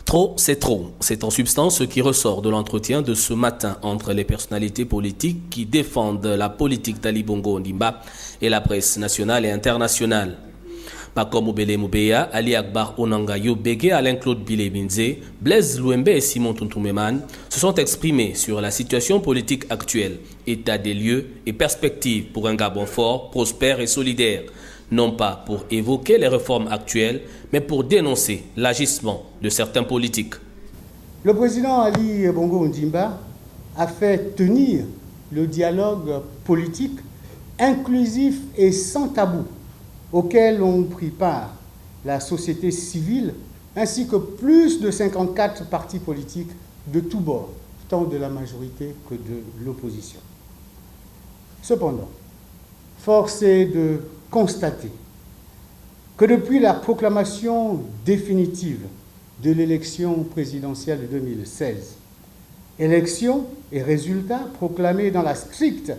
Trop, c'est trop. C'est en substance ce qui ressort de l'entretien de ce matin entre les personnalités politiques qui défendent la politique d'Ali Bongo Ondimba et la presse nationale et internationale. Pakom Obele Moubeya, Ali Akbar Onangayo Bege, Alain-Claude Bilebinze, Blaise Louembe et Simon Tuntoumeman se sont exprimés sur la situation politique actuelle, état des lieux et perspectives pour un Gabon fort, prospère et solidaire. Non pas pour évoquer les réformes actuelles, mais pour dénoncer l'agissement de certains politiques. Le président Ali Bongo Ondimba a fait tenir le dialogue politique inclusif et sans tabou, auquel ont pris part la société civile ainsi que plus de 54 partis politiques de tous bords, tant de la majorité que de l'opposition. Cependant, force est de constater que depuis la proclamation définitive de l'élection présidentielle de 2016, élection et résultats proclamés dans la stricte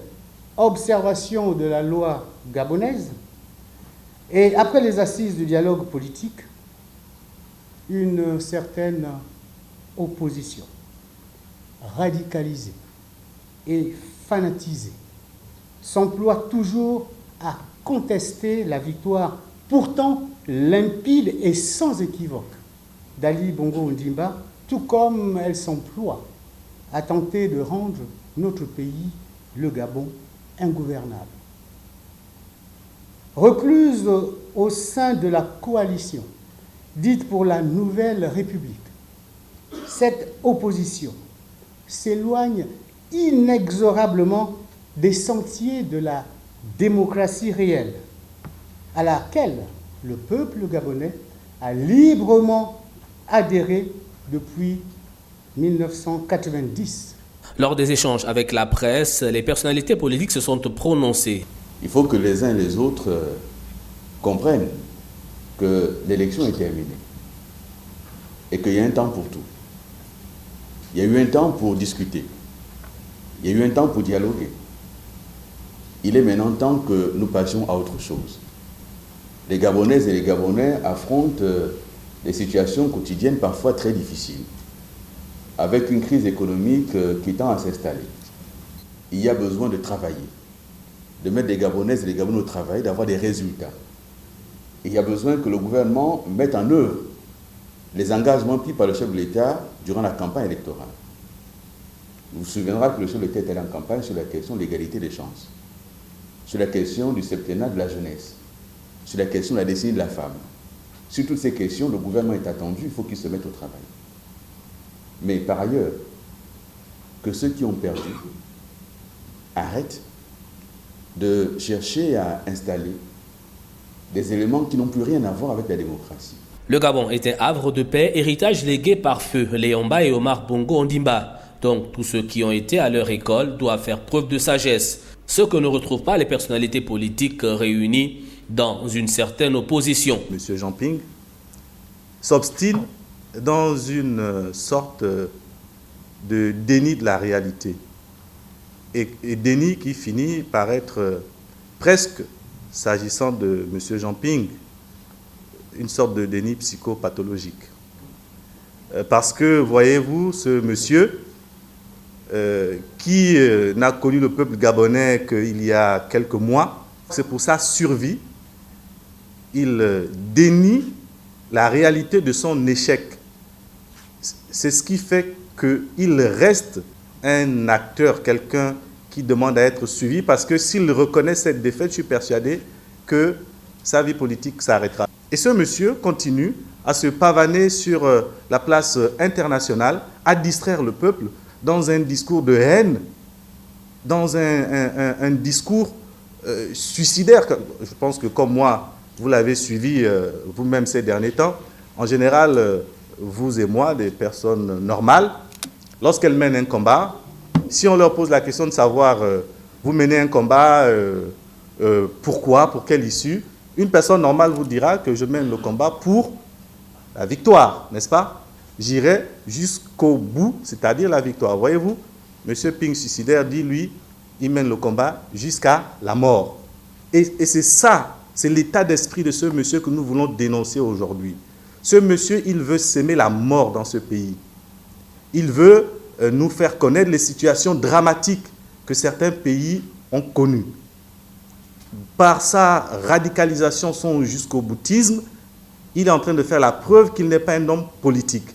observation de la loi gabonaise, et après les assises du dialogue politique, une certaine opposition radicalisée et fanatisée s'emploie toujours à contester la victoire pourtant limpide et sans équivoque d'Ali Bongo Ondimba, tout comme elle s'emploie à tenter de rendre notre pays, le Gabon, ingouvernable. Recluse au sein de la coalition dite pour la Nouvelle République, cette opposition s'éloigne inexorablement des sentiers de la démocratie réelle, à laquelle le peuple gabonais a librement adhéré depuis 1990. Lors des échanges avec la presse, les personnalités politiques se sont prononcées. Il faut que les uns et les autres comprennent que l'élection est terminée et qu'il y a un temps pour tout. Il y a eu un temps pour discuter. Il y a eu un temps pour dialoguer. Il est maintenant temps que nous passions à autre chose. Les Gabonaises et les Gabonais affrontent des situations quotidiennes parfois très difficiles, avec une crise économique qui tend à s'installer. Il y a besoin de travailler, de mettre les Gabonaises et les Gabonais au travail, d'avoir des résultats. Il y a besoin que le gouvernement mette en œuvre les engagements pris par le chef de l'État durant la campagne électorale. Vous vous souviendrez que le chef de l'État est allé en campagne sur la question de l'égalité des chances, sur la question du septennat de la jeunesse, sur la question de la destinée de la femme. Sur toutes ces questions, le gouvernement est attendu, il faut qu'il se mette au travail. Mais par ailleurs, que ceux qui ont perdu arrêtent de chercher à installer des éléments qui n'ont plus rien à voir avec la démocratie. Le Gabon est un havre de paix, héritage légué par feu Léomba et Omar Bongo Ondimba. Donc tous ceux qui ont été à leur école doivent faire preuve de sagesse, ce que ne retrouvent pas les personnalités politiques réunies dans une certaine opposition. M. Jean Ping s'obstine dans une sorte de déni de la réalité. Et déni qui finit par être presque, s'agissant de M. Jean Ping, une sorte de déni psychopathologique. Parce que, voyez-vous, ce monsieur qui n'a connu le peuple gabonais qu'il y a quelques mois, c'est pour sa survie, il dénie la réalité de son échec. C'est ce qui fait qu'il reste un acteur, quelqu'un qui demande à être suivi, parce que s'il reconnaît cette défaite, je suis persuadé que sa vie politique s'arrêtera. Et ce monsieur continue à se pavaner sur la place internationale, à distraire le peuple dans un discours de haine, dans un discours suicidaire. Je pense que comme moi, vous l'avez suivi vous-même ces derniers temps. En général, vous et moi, des personnes normales, lorsqu'elles mènent un combat, si on leur pose la question de savoir, vous menez un combat, pourquoi, pour quelle issue, une personne normale vous dira que je mène le combat pour la victoire, n'est-ce pas? J'irai jusqu'au bout, c'est-à-dire la victoire. Voyez-vous, M. Ping suicidaire dit, lui, il mène le combat jusqu'à la mort. Et c'est ça, c'est l'état d'esprit de ce monsieur que nous voulons dénoncer aujourd'hui. Ce monsieur, il veut s'aimer la mort dans ce pays. Il veut nous faire connaître les situations dramatiques que certains pays ont connues. Par sa radicalisation, son jusqu'au boutisme, il est en train de faire la preuve qu'il n'est pas un homme politique.